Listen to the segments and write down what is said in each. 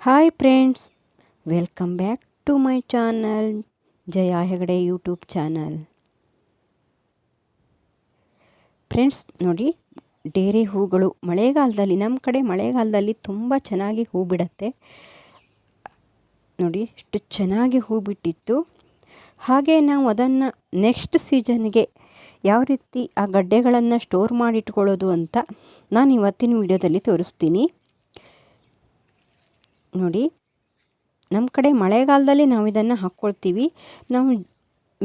Hi friends, welcome back to my channel Jaya Hegde YouTube channel. Friends ನೋಡಿ, ಡೇರೆ ಹೂಗಳು ಮಳೆಗಾಲದಲ್ಲಿ ನಮ್ಮ ಕಡೆ ಮಳೆಗಾಲದಲ್ಲಿ ತುಂಬ ಚೆನ್ನಾಗಿ ಹೂ ಬಿಡುತ್ತೆ. ನೋಡಿ ಎಷ್ಟು ಚೆನ್ನಾಗಿ ಹೂ ಬಿಟ್ಟಿತ್ತು. ಹಾಗೆ ನಾವು ಅದನ್ನು ನೆಕ್ಸ್ಟ್ ಸೀಸನ್ಗೆ ಯಾವ ರೀತಿ ಆ ಗಡ್ಡೆಗಳನ್ನು ಸ್ಟೋರ್ ಮಾಡಿಟ್ಕೊಳ್ಳೋದು ಅಂತ ನಾನು ಇವತ್ತಿನ ವಿಡಿಯೋದಲ್ಲಿ ತೋರಿಸ್ತೀನಿ. ನೋಡಿ, ನಮ್ಮ ಕಡೆ ಮಳೆಗಾಲದಲ್ಲಿ ನಾವು ಇದನ್ನು ಹಾಕ್ಕೊಳ್ತೀವಿ. ನಾವು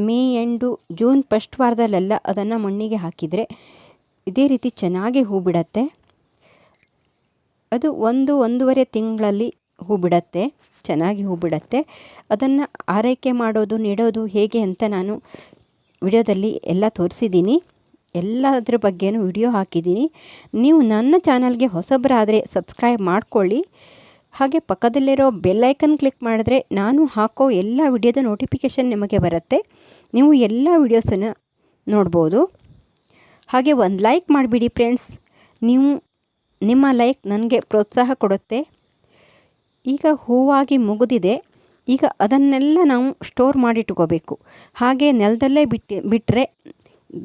ಮೇ ಎಂಡು ಜೂನ್ ಫಸ್ಟ್ ವಾರದಲ್ಲೆಲ್ಲ ಅದನ್ನು ಮಣ್ಣಿಗೆ ಹಾಕಿದರೆ ಇದೇ ರೀತಿ ಚೆನ್ನಾಗಿ ಹೂ ಬಿಡತ್ತೆ. ಅದು ಒಂದೂವರೆ ತಿಂಗಳಲ್ಲಿ ಹೂ ಬಿಡತ್ತೆ, ಚೆನ್ನಾಗಿ ಹೂ ಬಿಡತ್ತೆ. ಅದನ್ನು ಆರೈಕೆ ಮಾಡೋದು, ನೆಡೋದು ಹೇಗೆ ಅಂತ ನಾನು ವಿಡಿಯೋದಲ್ಲಿ ಎಲ್ಲ ತೋರಿಸಿದ್ದೀನಿ. ಎಲ್ಲದ್ರ ಬಗ್ಗೆನೂ ವಿಡಿಯೋ ಹಾಕಿದ್ದೀನಿ. ನೀವು ನನ್ನ ಚಾನಲ್ಗೆ ಹೊಸಬರಾದರೆ ಸಬ್ಸ್ಕ್ರೈಬ್ ಮಾಡ್ಕೊಳ್ಳಿ. ಹಾಗೆ ಪಕ್ಕದಲ್ಲಿರೋ ಬೆಲ್ ಐಕನ್ ಕ್ಲಿಕ್ ಮಾಡಿದ್ರೆ ನಾನು ಹಾಕೋ ಎಲ್ಲ ವಿಡಿಯೋದ ನೋಟಿಫಿಕೇಷನ್ ನಿಮಗೆ ಬರುತ್ತೆ. ನೀವು ಎಲ್ಲ ವಿಡಿಯೋಸನ್ನು ನೋಡ್ಬೋದು. ಹಾಗೆ ಒಂದು ಲೈಕ್ ಮಾಡಿಬಿಡಿ ಫ್ರೆಂಡ್ಸ್. ನಿಮ್ಮ ಲೈಕ್ ನನಗೆ ಪ್ರೋತ್ಸಾಹ ಕೊಡುತ್ತೆ. ಈಗ ಹೂವಾಗಿ ಮುಗಿದಿದೆ. ಈಗ ಅದನ್ನೆಲ್ಲ ನಾವು ಸ್ಟೋರ್ ಮಾಡಿಟ್ಕೋಬೇಕು. ಹಾಗೆ ನೆಲದಲ್ಲೇ ಬಿಟ್ಟರೆ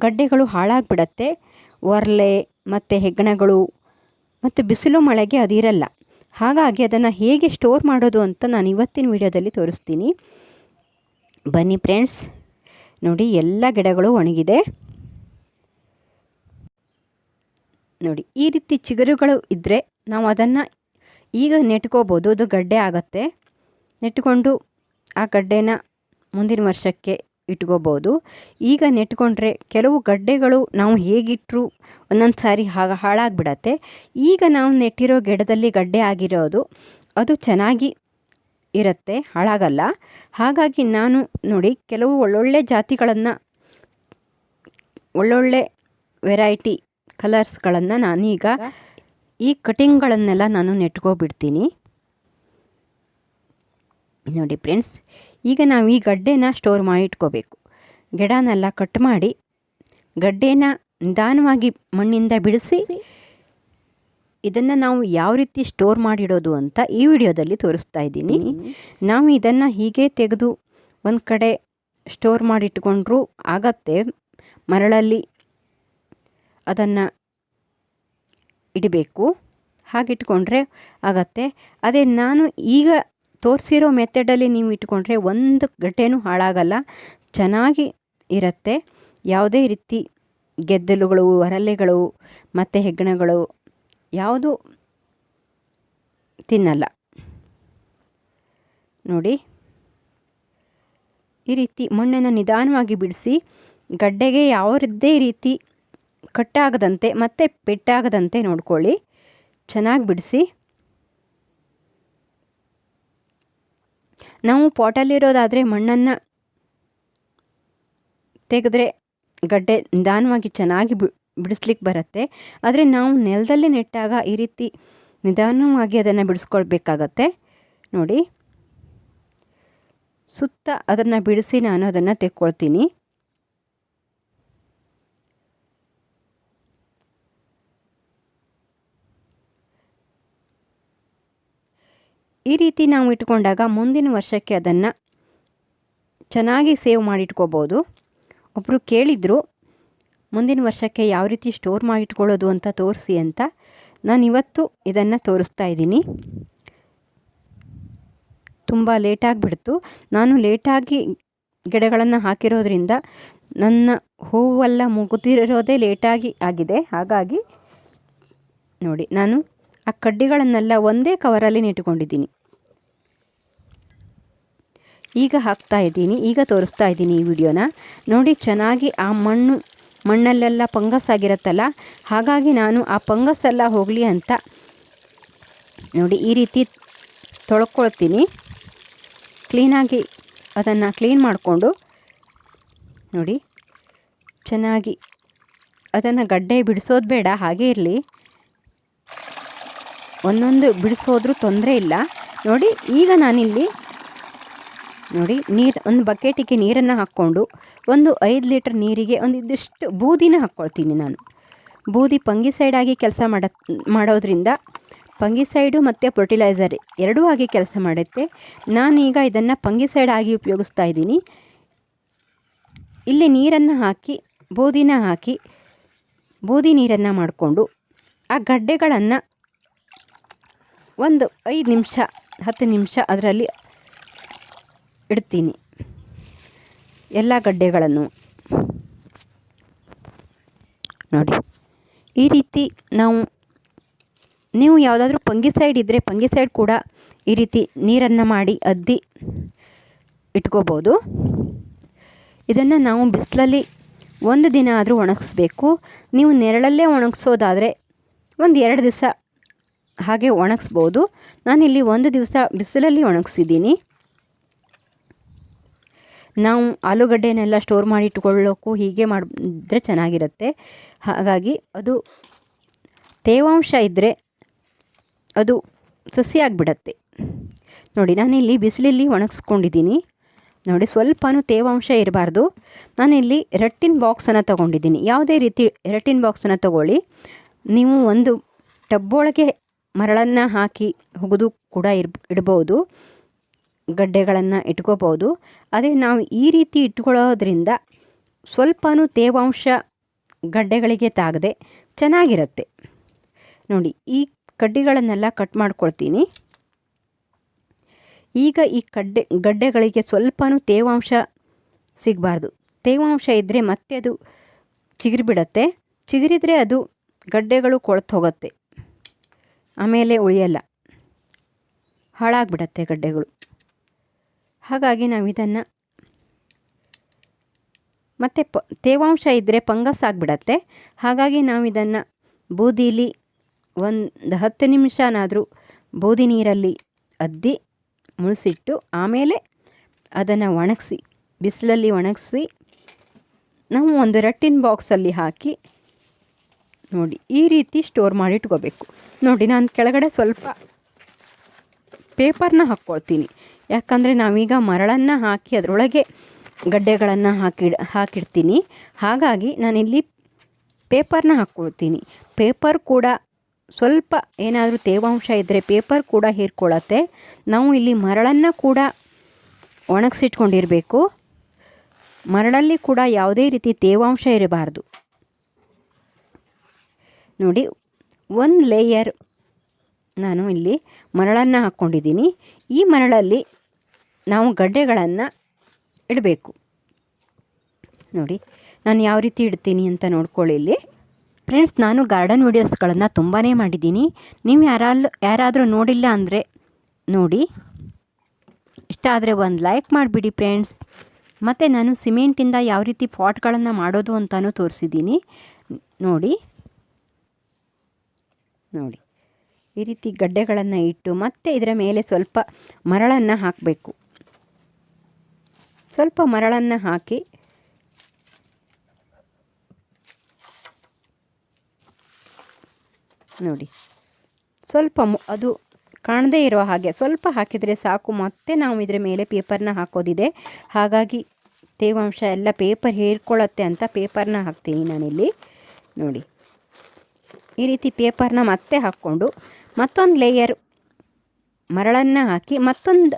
ಗಡ್ಡೆಗಳು ಹಾಳಾಗಿಬಿಡತ್ತೆ. ಒರ್ಲೆ ಮತ್ತು ಹೆಗ್ಗಣಗಳು ಮತ್ತು ಬಿಸಿಲು ಮಳೆಗೆ ಅದಿರಲ್ಲ. ಹಾಗಾಗಿ ಅದನ್ನು ಹೇಗೆ ಸ್ಟೋರ್ ಮಾಡೋದು ಅಂತ ನಾನು ಇವತ್ತಿನ ವಿಡಿಯೋದಲ್ಲಿ ತೋರಿಸ್ತೀನಿ. ಬನ್ನಿ ಫ್ರೆಂಡ್ಸ್. ನೋಡಿ, ಎಲ್ಲ ಗಿಡಗಳು ಒಣಗಿದೆ. ನೋಡಿ, ಈ ರೀತಿ ಚಿಗುರುಗಳು ಇದ್ದರೆ ನಾವು ಅದನ್ನು ಈಗ ನೆಟ್ಕೋಬೋದು. ಅದು ಗಡ್ಡೆ ಆಗುತ್ತೆ. ನೆಟ್ಕೊಂಡು ಆ ಗಡ್ಡೆನ ಮುಂದಿನ ವರ್ಷಕ್ಕೆ ಇಟ್ಕೋಬೋದು. ಈಗ ನೆಟ್ಕೊಂಡ್ರೆ ಕೆಲವು ಗಡ್ಡೆಗಳು ನಾವು ಹೇಗಿಟ್ಟರು ಒಂದೊಂದು ಸಾರಿ ಹಾಳಾಗಿಬಿಡತ್ತೆ. ಈಗ ನಾವು ನೆಟ್ಟಿರೋ ಗಿಡದಲ್ಲಿ ಗಡ್ಡೆ ಆಗಿರೋದು ಅದು ಚೆನ್ನಾಗಿ ಇರುತ್ತೆ, ಹಾಳಾಗಲ್ಲ. ಹಾಗಾಗಿ ನಾನು ನೋಡಿ ಕೆಲವು ಒಳ್ಳೊಳ್ಳೆ ಜಾತಿಗಳನ್ನು, ಒಳ್ಳೊಳ್ಳೆ ವೆರೈಟಿ ಕಲರ್ಸ್ಗಳನ್ನು ನಾನೀಗ ಈ ಕಟಿಂಗ್ಗಳನ್ನೆಲ್ಲ ನಾನು ನೆಟ್ಕೊಬಿಡ್ತೀನಿ. ನೋಡಿ ಫ್ರೆಂಡ್ಸ್, ಈಗ ನಾವು ಈ ಗಡ್ಡೆನ ಸ್ಟೋರ್ ಮಾಡಿ ಇಟ್ಕೋಬೇಕು. ಗಿಡನೆಲ್ಲ ಕಟ್ ಮಾಡಿ ಗಡ್ಡೆನ ನಿಧಾನವಾಗಿ ಮಣ್ಣಿಂದ ಬಿಡಿಸಿ ಇದನ್ನು ನಾವು ಯಾವ ರೀತಿ ಸ್ಟೋರ್ ಮಾಡಿಡೋದು ಅಂತ ಈ ವಿಡಿಯೋದಲ್ಲಿ ತೋರಿಸ್ತಾ ಇದ್ದೀನಿ. ನಾವು ಇದನ್ನು ಹೀಗೆ ತೆಗೆದು ಒಂದು ಕಡೆ ಸ್ಟೋರ್ ಮಾಡಿಟ್ಕೊಂಡ್ರೂ ಆಗತ್ತೆ. ಮರಳಲ್ಲಿ ಅದನ್ನು ಇಡಬೇಕು, ಹಾಗಿಟ್ಕೊಂಡ್ರೆ ಆಗತ್ತೆ. ಅದೇ ನಾನು ಈಗ ತೋರಿಸಿರೋ ಮೆಥಡಲ್ಲಿ ನೀವು ಇಟ್ಕೊಂಡ್ರೆ ಒಂದು ಗಡ್ಡೆನೂ ಹಾಳಾಗಲ್ಲ, ಚೆನ್ನಾಗಿ ಇರುತ್ತೆ. ಯಾವುದೇ ರೀತಿ ಗೆದ್ದಲುಗಳು, ಹರಳೆಗಳು ಮತ್ತು ಹೆಗ್ಗಣಗಳು ಯಾವುದು ತಿನ್ನಲ್ಲ. ನೋಡಿ, ಈ ರೀತಿ ಮಣ್ಣನ್ನು ನಿಧಾನವಾಗಿ ಬಿಡಿಸಿ ಗಡ್ಡೆಗೆ ಯಾವುದೇ ರೀತಿ ಕಟ್ಟಾಗದಂತೆ ಮತ್ತು ಪೆಟ್ಟಾಗದಂತೆ ನೋಡ್ಕೊಳ್ಳಿ. ಚೆನ್ನಾಗಿ ಬಿಡಿಸಿ. ನಾವು ಪಾಟಲ್ಲಿರೋದಾದರೆ ಮಣ್ಣನ್ನು ತೆಗೆದ್ರೆ ಗಡ್ಡೆ ನಿಧಾನವಾಗಿ ಚೆನ್ನಾಗಿ ಬಿಡಿಸ್ಲಿಕ್ಕೆ ಬರುತ್ತೆ. ಆದರೆ ನಾವು ನೆಲದಲ್ಲಿ ನೆಟ್ಟಾಗ ಈ ರೀತಿ ನಿಧಾನವಾಗಿ ಅದನ್ನು ಬಿಡಿಸ್ಕೊಳ್ಬೇಕಾಗತ್ತೆ. ನೋಡಿ, ಸುತ್ತ ಅದನ್ನು ಬಿಡಿಸಿ ನಾನು ಅದನ್ನು ತೆಕ್ಕೊಳ್ತೀನಿ. ಈ ರೀತಿ ನಾವು ಇಟ್ಕೊಂಡಾಗ ಮುಂದಿನ ವರ್ಷಕ್ಕೆ ಅದನ್ನು ಚೆನ್ನಾಗಿ ಸೇವ್ ಮಾಡಿಟ್ಕೋಬೋದು. ಒಬ್ಬರು ಕೇಳಿದರು ಮುಂದಿನ ವರ್ಷಕ್ಕೆ ಯಾವ ರೀತಿ ಸ್ಟೋರ್ ಮಾಡಿಟ್ಕೊಳ್ಳೋದು ಅಂತ ತೋರಿಸಿ ಅಂತ. ನಾನಿವತ್ತು ಇದನ್ನು ತೋರಿಸ್ತಾ ಇದ್ದೀನಿ. ತುಂಬ ಲೇಟಾಗಿಬಿಡ್ತು. ನಾನು ಲೇಟಾಗಿ ಗಿಡಗಳನ್ನು ಹಾಕಿರೋದ್ರಿಂದ ನನ್ನ ಹೂವೆಲ್ಲ ಮುಗಿದಿರೋದೇ ಲೇಟಾಗಿ ಆಗಿದೆ. ಹಾಗಾಗಿ ನೋಡಿ, ನಾನು ಆ ಕಡ್ಡಿಗಳನ್ನೆಲ್ಲ ಒಂದೇ ಕವರಲ್ಲಿ ನೆಟ್ಕೊಂಡಿದ್ದೀನಿ. ಈಗ ಹಾಕ್ತಾ ಇದ್ದೀನಿ, ಈಗ ತೋರಿಸ್ತಾ ಇದ್ದೀನಿ ಈ ವಿಡಿಯೋನ. ನೋಡಿ, ಚೆನ್ನಾಗಿ ಆ ಮಣ್ಣಲ್ಲೆಲ್ಲ ಫಂಗಸ್ ಆಗಿರುತ್ತಲ್ಲ, ಹಾಗಾಗಿ ನಾನು ಆ ಫಂಗಸ್ ಎಲ್ಲ ಹೋಗಲಿ ಅಂತ ನೋಡಿ ಈ ರೀತಿ ತೊಳ್ಕೊಳ್ತೀನಿ. ಕ್ಲೀನಾಗಿ ಅದನ್ನು ಕ್ಲೀನ್ ಮಾಡಿಕೊಂಡು ನೋಡಿ ಚೆನ್ನಾಗಿ ಅದನ್ನು ಗಡ್ಡೆ ಬಿಡಿಸೋದು ಬೇಡ, ಹಾಗೇ ಇರಲಿ. ಒಂದೊಂದು ಬಿಡಿಸೋದ್ರೂ ತೊಂದರೆ ಇಲ್ಲ. ನೋಡಿ, ಈಗ ನಾನಿಲ್ಲಿ ನೋಡಿ ಒಂದು ಬಕೆಟಿಗೆ ನೀರನ್ನು ಹಾಕ್ಕೊಂಡು ಒಂದು 5 ಲೀಟರ್ ನೀರಿಗೆ ಇದಿಷ್ಟು ಬೂದಿನ ಹಾಕ್ಕೊಳ್ತೀನಿ. ನಾನು ಬೂದಿ ಪಂಗಿಸೈಡ್ ಆಗಿ ಕೆಲಸ ಮಾಡೋದ್ರಿಂದ ಫಂಗಿಸೈಡು ಮತ್ತು ಫರ್ಟಿಲೈಸರ್ ಎರಡೂ ಆಗಿ ಕೆಲಸ ಮಾಡುತ್ತೆ. ನಾನೀಗ ಇದನ್ನು ಫಂಗಿಸೈಡ್ ಆಗಿ ಉಪಯೋಗಿಸ್ತಾ ಇದ್ದೀನಿ. ಇಲ್ಲಿ ನೀರನ್ನು ಹಾಕಿ ಬೂದಿ ನೀರನ್ನು ಮಾಡಿಕೊಂಡು ಆ ಗಡ್ಡೆಗಳನ್ನು ಒಂದು 5 ನಿಮಿಷ 10 ನಿಮಿಷ ಅದರಲ್ಲಿ ಇಡ್ತೀನಿ. ಎಲ್ಲ ಗಡ್ಡೆಗಳನ್ನು ನೋಡಿ ಈ ರೀತಿ ನೀವು ಯಾವುದಾದ್ರೂ ಫಂಗಿಸೈಡ್ ಇದ್ದರೆ ಫಂಗಿಸೈಡ್ ಕೂಡ ಈ ರೀತಿ ನೀರನ್ನು ಮಾಡಿ ಅದ್ದಿ ಇಟ್ಕೋಬೋದು. ಇದನ್ನು ನಾವು ಬಿಸಿಲಲ್ಲಿ 1 ದಿನ ಆದರೂ ಒಣಗಿಸ್ಬೇಕು. ನೀವು ನೆರಳಲ್ಲೇ ಒಣಗಿಸೋದಾದರೆ ಒಂದು 2 ದಿವಸ ಹಾಗೆ ಒಣಗಿಸ್ಬೋದು. ನಾನಿಲ್ಲಿ 1 ದಿವಸ ಬಿಸಿಲಲ್ಲಿ ಒಣಗಿಸಿದ್ದೀನಿ. ನಾವು ಆಲೂಗಡ್ಡೆನೆಲ್ಲ ಸ್ಟೋರ್ ಮಾಡಿ ಇಟ್ಕೊಳ್ಳೋಕ್ಕೂ ಹೀಗೆ ಮಾಡಿದ್ರೆ ಚೆನ್ನಾಗಿರುತ್ತೆ. ಹಾಗಾಗಿ ಅದು ತೇವಾಂಶ ಇದ್ದರೆ ಅದು ಸಸಿ ಆಗಿಬಿಡತ್ತೆ. ನೋಡಿ ನಾನಿಲ್ಲಿ ಬಿಸಿಲಲ್ಲಿ ಒಣಗಿಸ್ಕೊಂಡಿದ್ದೀನಿ. ನೋಡಿ ಸ್ವಲ್ಪನೂ ತೇವಾಂಶ ಇರಬಾರ್ದು. ನಾನಿಲ್ಲಿ ರಟ್ಟಿನ ಬಾಕ್ಸನ್ನು ತೊಗೊಂಡಿದ್ದೀನಿ. ಯಾವುದೇ ರೀತಿ ರಟ್ಟಿನ ಬಾಕ್ಸನ್ನು ತೊಗೊಳ್ಳಿ. ನೀವು ಒಂದು ಟಬ್ಬೊಳಗೆ ಮರಳನ್ನು ಹಾಕಿ ಹುಗಿದು ಕೂಡ ಇಡ್ಬೋದು, ಗಡ್ಡೆಗಳನ್ನು ಇಟ್ಕೋಬೋದು. ಅದೇ ನಾವು ಈ ರೀತಿ ಇಟ್ಕೊಳ್ಳೋದ್ರಿಂದ ಸ್ವಲ್ಪನೂ ತೇವಾಂಶ ಗಡ್ಡೆಗಳಿಗೆ ತಾಗದೆ ಚೆನ್ನಾಗಿರುತ್ತೆ. ನೋಡಿ ಈ ಕಡ್ಡಿಗಳನ್ನೆಲ್ಲ ಕಟ್ ಮಾಡ್ಕೊಳ್ತೀನಿ. ಈಗ ಈ ಗಡ್ಡೆಗಳಿಗೆ ಸ್ವಲ್ಪನೂ ತೇವಾಂಶ ಸಿಗಬಾರ್ದು. ತೇವಾಂಶ ಇದ್ದರೆ ಮತ್ತೆ ಅದು ಚಿಗುರಿಬಿಡತ್ತೆ. ಚಿಗುರಿದ್ರೆ ಅದು ಗಡ್ಡೆಗಳು ಕೊಳ್ತು ಹೋಗುತ್ತೆ, ಆಮೇಲೆ ಉಳಿಯಲ್ಲ, ಹಾಳಾಗಿಬಿಡತ್ತೆ ಗಡ್ಡೆಗಳು. ಹಾಗಾಗಿ ನಾವು ಇದನ್ನು ಮತ್ತು ತೇವಾಂಶ ಇದ್ದರೆ ಫಂಗಸ್ ಆಗಿಬಿಡತ್ತೆ. ಹಾಗಾಗಿ ನಾವು ಇದನ್ನು ಬೂದಿಲಿ ಒಂದು 10 ನಿಮಿಷನಾದರೂ ಬೂದಿ ನೀರಲ್ಲಿ ಅದ್ದಿ ಮುಳುಸಿಟ್ಟು ಆಮೇಲೆ ಅದನ್ನು ಒಣಗಿಸಿ ಬಿಸಿಲಲ್ಲಿ ಒಣಗಿಸಿ ನಾವು ಒಂದು ರಟ್ಟಿನ ಬಾಕ್ಸಲ್ಲಿ ಹಾಕಿ ನೋಡಿ ಈ ರೀತಿ ಸ್ಟೋರ್ ಮಾಡಿ ಇಟ್ಕೋಬೇಕು. ನೋಡಿ ನಾನು ಕೆಳಗಡೆ ಸ್ವಲ್ಪ ಪೇಪರ್ನ ಹಾಕ್ಕೊಳ್ತೀನಿ. ಯಾಕಂದರೆ ನಾವೀಗ ಮರಳನ್ನು ಹಾಕಿ ಅದರೊಳಗೆ ಗಡ್ಡೆಗಳನ್ನು ಹಾಕಿಡ್ತೀನಿ. ಹಾಗಾಗಿ ನಾನಿಲ್ಲಿ ಪೇಪರ್ನ ಹಾಕ್ಕೊಳ್ತೀನಿ. ಪೇಪರ್ ಕೂಡ ಸ್ವಲ್ಪ ಏನಾದರೂ ತೇವಾಂಶ ಇದ್ದರೆ ಪೇಪರ್ ಕೂಡ ಹೀರ್ಕೊಳ್ಳುತ್ತೆ. ನಾವು ಇಲ್ಲಿ ಮರಳನ್ನು ಕೂಡ ಒಣಗಿಸಿಟ್ಕೊಂಡಿರಬೇಕು. ಮರಳಲ್ಲಿ ಕೂಡ ಯಾವುದೇ ರೀತಿ ತೇವಾಂಶ ಇರಬಾರ್ದು. ನೋಡಿ 1 ಲೇಯರ್ ನಾನು ಇಲ್ಲಿ ಮರಳನ್ನು ಹಾಕ್ಕೊಂಡಿದ್ದೀನಿ. ಈ ಮರಳಲ್ಲಿ ನಾವು ಗಡ್ಡೆಗಳನ್ನು ಇಡಬೇಕು. ನೋಡಿ ನಾನು ಯಾವ ರೀತಿ ಇಡ್ತೀನಿ ಅಂತ ನೋಡ್ಕೊಳ್ಳಿ. ಇಲ್ಲಿ ಫ್ರೆಂಡ್ಸ್, ನಾನು ಗಾರ್ಡನ್ ವೀಡಿಯೋಸ್ಗಳನ್ನು ತುಂಬಾ ಮಾಡಿದ್ದೀನಿ. ನೀವು ಯಾರಾದರೂ ನೋಡಿಲ್ಲ ಅಂದರೆ ನೋಡಿ. ಇಷ್ಟ ಆದರೆ ಒಂದು ಲೈಕ್ ಮಾಡಿಬಿಡಿ ಫ್ರೆಂಡ್ಸ್. ಮತ್ತು ನಾನು ಸಿಮೆಂಟಿಂದ ಯಾವ ರೀತಿ ಪಾಟ್ಗಳನ್ನು ಮಾಡೋದು ಅಂತಲೂ ತೋರಿಸಿದ್ದೀನಿ. ನೋಡಿ ಈ ರೀತಿ ಗಡ್ಡೆಗಳನ್ನು ಇಟ್ಟು ಮತ್ತೆ ಇದರ ಮೇಲೆ ಸ್ವಲ್ಪ ಮರಳನ್ನು ಹಾಕಬೇಕು. ಸ್ವಲ್ಪ ಮರಳನ್ನು ಹಾಕಿ ನೋಡಿ ಸ್ವಲ್ಪ ಅದು ಕಾಣದೇ ಇರೋ ಹಾಗೆ ಸ್ವಲ್ಪ ಹಾಕಿದರೆ ಸಾಕು. ಮತ್ತೆ ನಾವು ಇದರ ಮೇಲೆ ಪೇಪರ್ನ ಹಾಕೋದಿದೆ. ಹಾಗಾಗಿ ತೇವಾಂಶ ಎಲ್ಲ ಪೇಪರ್ ಹೀರ್ಕೊಳ್ಳುತ್ತೆ ಅಂತ ಪೇಪರ್ನ ಹಾಕ್ತೀನಿ ನಾನಿಲ್ಲಿ. ನೋಡಿ ಈ ರೀತಿ ಪೇಪರ್ನ ಮತ್ತೆ ಹಾಕ್ಕೊಂಡು ಮತ್ತೊಂದು ಲೇಯರ್ ಮರಳನ್ನು ಹಾಕಿ ಮತ್ತೊಂದು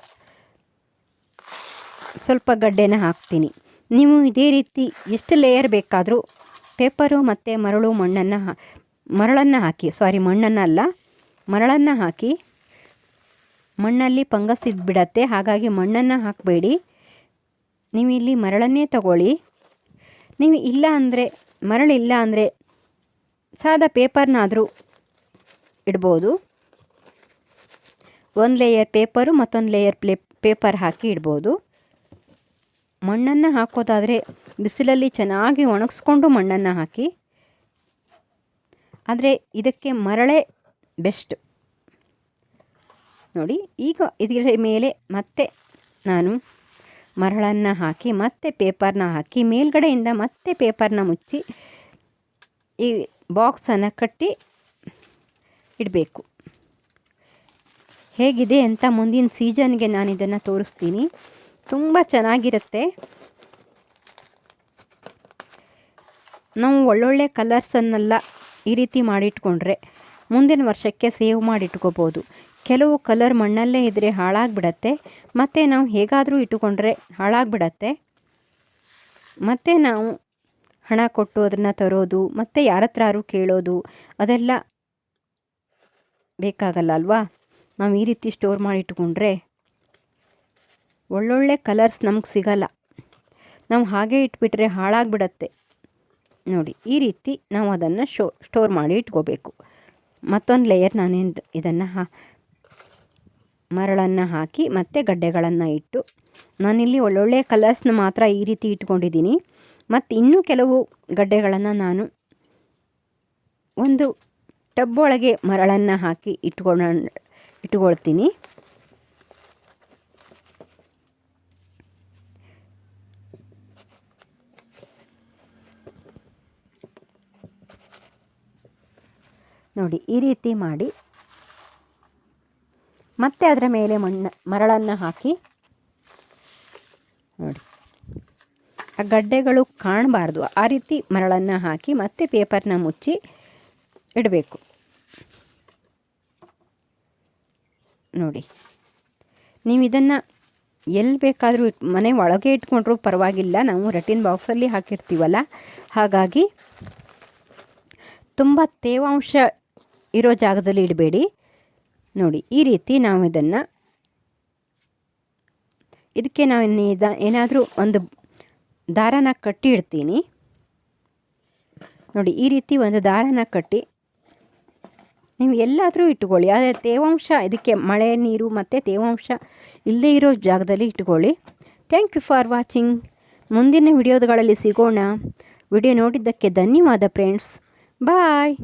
ಸ್ವಲ್ಪ ಗಡ್ಡೆನ ಹಾಕ್ತೀನಿ. ನೀವು ಇದೇ ರೀತಿ ಎಷ್ಟು ಲೇಯರ್ ಬೇಕಾದರೂ ಪೇಪರು ಮತ್ತು ಮರಳನ್ನು ಹಾಕಿ ಮಣ್ಣನ್ನು ಅಲ್ಲ ಮರಳನ್ನು ಹಾಕಿ. ಮಣ್ಣಲ್ಲಿ ಫಂಗಸ್ ಇದ್ಬಿಡತ್ತೆ. ಹಾಗಾಗಿ ಮಣ್ಣನ್ನು ಹಾಕಬೇಡಿ. ನೀವು ಇಲ್ಲಿ ಮರಳನ್ನೇ ತಗೊಳ್ಳಿ. ನೀವು ಇಲ್ಲ ಅಂದರೆ ಮರಳಿಲ್ಲ ಅಂದರೆ ಸಾದಾ ಪೇಪರ್ನಾದರೂ ಇಡ್ಬೋದು. 1 ಲೇಯರ್ ಪೇಪರು ಮತ್ತೊಂದು ಲೇಯರ್ ಪೇಪರ್ ಹಾಕಿ ಇಡ್ಬೋದು. ಮಣ್ಣನ್ನು ಹಾಕೋದಾದರೆ ಬಿಸಿಲಲ್ಲಿ ಚೆನ್ನಾಗಿ ಒಣಗಿಸ್ಕೊಂಡು ಮಣ್ಣನ್ನು ಹಾಕಿ. ಆದರೆ ಇದಕ್ಕೆ ಮರಳೇ ಬೆಸ್ಟ್. ನೋಡಿ ಈಗ ಇದರ ಮೇಲೆ ಮತ್ತೆ ನಾನು ಮರಳನ್ನು ಹಾಕಿ ಮತ್ತೆ ಪೇಪರ್ನ ಹಾಕಿ ಮೇಲ್ಗಡೆಯಿಂದ ಮತ್ತೆ ಪೇಪರ್ನ ಮುಚ್ಚಿ ಈ ಬಾಕ್ಸನ್ನು ಕಟ್ಟಿ ಇಡಬೇಕು. ಹೇಗಿದೆ ಅಂತ ಮುಂದಿನ ಸೀಸನ್ಗೆ ನಾನು ಇದನ್ನು ತೋರಿಸ್ತೀನಿ. ತುಂಬ ಚೆನ್ನಾಗಿರುತ್ತೆ. ನಾವು ಒಳ್ಳೊಳ್ಳೆ ಕಲರ್ಸನ್ನೆಲ್ಲ ಈ ರೀತಿ ಮಾಡಿಟ್ಕೊಂಡ್ರೆ ಮುಂದಿನ ವರ್ಷಕ್ಕೆ ಸೇವ್ ಮಾಡಿಟ್ಕೋಬೋದು. ಕೆಲವು ಕಲರ್ ಮಣ್ಣಲ್ಲೇ ಇದ್ದರೆ ಹಾಳಾಗಿಬಿಡತ್ತೆ, ಮತ್ತು ನಾವು ಹೇಗಾದರೂ ಇಟ್ಟುಕೊಂಡ್ರೆ ಹಾಳಾಗಿಬಿಡತ್ತೆ. ಮತ್ತು ನಾವು ಹಣ ಕೊಟ್ಟು ಅದನ್ನು ತರೋದು ಮತ್ತು ಯಾರ ಹತ್ರಾರು ಕೇಳೋದು ಅದೆಲ್ಲ ಬೇಕಾಗಲ್ಲ ಅಲ್ವಾ. ನಾವು ಈ ರೀತಿ ಸ್ಟೋರ್ ಮಾಡಿಟ್ಕೊಂಡ್ರೆ ಒಳ್ಳೊಳ್ಳೆ ಕಲರ್ಸ್ ನಮ್ಗೆ ಸಿಗಲ್ಲ. ನಾವು ಹಾಗೆ ಇಟ್ಬಿಟ್ರೆ ಹಾಳಾಗಿಬಿಡತ್ತೆ. ನೋಡಿ ಈ ರೀತಿ ನಾವು ಅದನ್ನು ಸ್ಟೋರ್ ಮಾಡಿ ಇಟ್ಕೋಬೇಕು. ಮತ್ತೊಂದು ಲೇಯರ್ ನಾನು ಇದನ್ನು ಮರಳನ್ನು ಹಾಕಿ ಮತ್ತು ಗಡ್ಡೆಗಳನ್ನು ಇಟ್ಟು ನಾನಿಲ್ಲಿ ಒಳ್ಳೊಳ್ಳೆ ಕಲರ್ಸ್ನ ಮಾತ್ರ ಈ ರೀತಿ ಇಟ್ಕೊಂಡಿದ್ದೀನಿ. ಮತ್ತು ಇನ್ನೂ ಕೆಲವು ಗಡ್ಡೆಗಳನ್ನು ನಾನು ಒಂದು ಟಬ್ ಒಳಗೆ ಮರಳನ್ನು ಹಾಕಿ ಇಟ್ಕೊಳ್ತೀನಿ. ನೋಡಿ ಈ ರೀತಿ ಮಾಡಿ ಮತ್ತೆ ಅದರ ಮೇಲೆ ಮರಳನ್ನು ಹಾಕಿ ನೋಡಿ ಆ ಗಡ್ಡೆಗಳು ಕಾಣಬಾರ್ದು, ಆ ರೀತಿ ಮರಳನ್ನು ಹಾಕಿ ಮತ್ತೆ ಪೇಪರ್ನ ಮುಚ್ಚಿ ಇಡಬೇಕು. ನೋಡಿ ನೀವು ಇದನ್ನು ಎಲ್ಲಿ ಬೇಕಾದರೂ ಮನೆ ಒಳಗೆ ಇಟ್ಕೊಂಡ್ರೂ ಪರವಾಗಿಲ್ಲ, ನಾವು ರಟ್ಟಿನ ಬಾಕ್ಸಲ್ಲಿ ಹಾಕಿರ್ತೀವಲ್ಲ, ಹಾಗಾಗಿ ತುಂಬ ತೇವಾಂಶ ಇರೋ ಜಾಗದಲ್ಲಿ ಇಡಬೇಡಿ. ನೋಡಿ ಈ ರೀತಿ ನಾವು ಇದಕ್ಕೆ ನಾವು ಏನಾದರೂ ಒಂದು ದಾರನ ಕಟ್ಟಿ ಇಡ್ತೀನಿ. ನೋಡಿ ಈ ರೀತಿ ಒಂದು ದಾರನ ಕಟ್ಟಿ ನೀವು ಎಲ್ಲಾದರೂ ಇಟ್ಕೊಳ್ಳಿ, ಆದರೆ ತೇವಾಂಶ ಇದಕ್ಕೆ ಮಳೆ ನೀರು ಮತ್ತು ತೇವಾಂಶ ಇಲ್ಲದೇ ಇರೋ ಜಾಗದಲ್ಲಿ ಇಟ್ಕೊಳ್ಳಿ. Thank you for watching. ಮುಂದಿನ ವಿಡಿಯೋಗಳಲ್ಲಿ ಸಿಗೋಣ. ವಿಡಿಯೋ ನೋಡಿದ್ದಕ್ಕೆ ಧನ್ಯವಾದ ಫ್ರೆಂಡ್ಸ್. ಬಾಯ್.